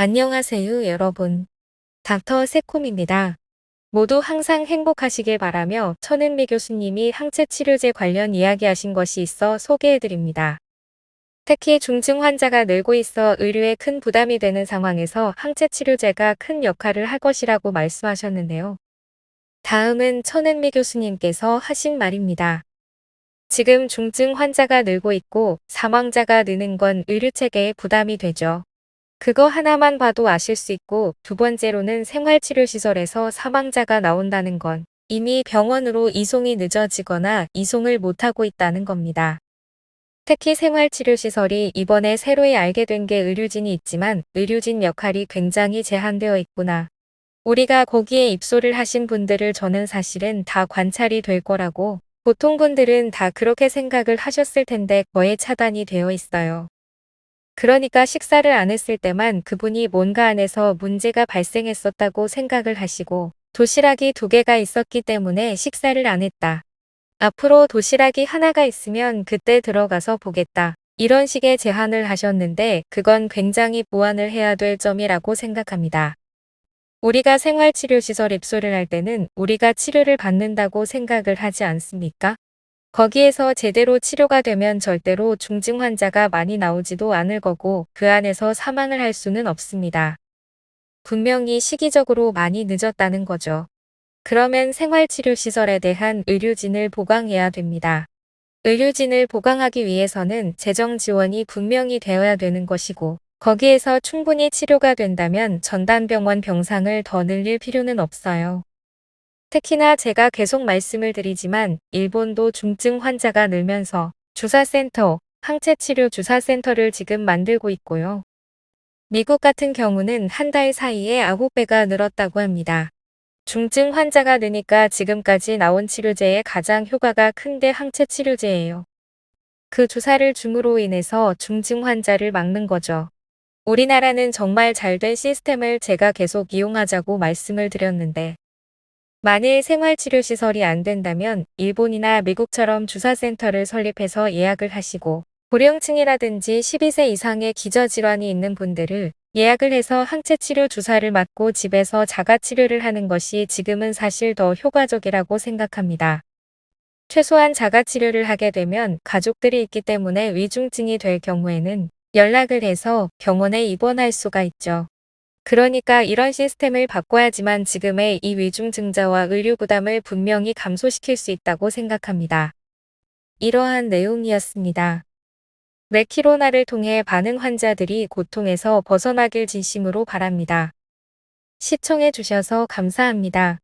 안녕하세요, 여러분. 닥터 새콤입니다. 모두 항상 행복하시길 바라며 천은미 교수님이 항체치료제 관련 이야기하신 것이 있어 소개해드립니다. 특히 중증 환자가 늘고 있어 의료에 큰 부담이 되는 상황에서 항체치료제가 큰 역할을 할 것이라고 말씀하셨는데요. 다음은 천은미 교수님께서 하신 말입니다. 지금 중증 환자가 늘고 있고 사망자가 느는 건 의료체계에 부담이 되죠. 그거 하나만 봐도 아실 수 있고, 두 번째로는 생활치료시설에서 사망자가 나온다는 건 이미 병원으로 이송이 늦어지거나 이송을 못하고 있다는 겁니다. 특히 생활치료시설이 이번에 새로이 알게 된 게 의료진이 있지만 의료진 역할이 굉장히 제한되어 있구나. 우리가 거기에 입소를 하신 분들을 저는 사실은 다 관찰이 될 거라고, 보통 분들은 다 그렇게 생각을 하셨을 텐데 거의 차단이 되어 있어요. 그러니까 식사를 안 했을 때만 그분이 뭔가 안에서 문제가 발생했었다고 생각을 하시고, 도시락이 2개가 있었기 때문에 식사를 안 했다. 앞으로 도시락이 하나가 있으면 그때 들어가서 보겠다. 이런 식의 제안을 하셨는데 그건 굉장히 보완을 해야 될 점이라고 생각합니다. 우리가 생활치료시설 입소를 할 때는 우리가 치료를 받는다고 생각을 하지 않습니까? 거기에서 제대로 치료가 되면 절대로 중증 환자가 많이 나오지도 않을 거고 그 안에서 사망을 할 수는 없습니다. 분명히 시기적으로 많이 늦었다는 거죠. 그러면 생활치료시설에 대한 의료진을 보강해야 됩니다. 의료진을 보강하기 위해서는 재정 지원이 분명히 되어야 되는 것이고, 거기에서 충분히 치료가 된다면 전담병원 병상을 더 늘릴 필요는 없어요. 특히나 제가 계속 말씀을 드리지만 일본도 중증 환자가 늘면서 주사센터, 항체치료 주사센터를 지금 만들고 있고요. 미국 같은 경우는 한 달 사이에 9배가 늘었다고 합니다. 중증 환자가 느니까 지금까지 나온 치료제의 가장 효과가 큰데 항체치료제예요. 그 주사를 줌으로 인해서 중증 환자를 막는 거죠. 우리나라는 정말 잘된 시스템을 제가 계속 이용하자고 말씀을 드렸는데, 만일 생활치료시설이 안 된다면 일본이나 미국처럼 주사센터를 설립해서 예약을 하시고, 고령층이라든지 12세 이상의 기저질환이 있는 분들을 예약을 해서 항체치료 주사를 맞고 집에서 자가치료를 하는 것이 지금은 사실 더 효과적이라고 생각합니다. 최소한 자가치료를 하게 되면 가족들이 있기 때문에 위중증이 될 경우에는 연락을 해서 병원에 입원할 수가 있죠. 그러니까 이런 시스템을 바꿔야지만 지금의 이 위중증자와 의료 부담을 분명히 감소시킬 수 있다고 생각합니다. 이러한 내용이었습니다. 메키로나를 통해 많은 환자들이 고통에서 벗어나길 진심으로 바랍니다. 시청해 주셔서 감사합니다.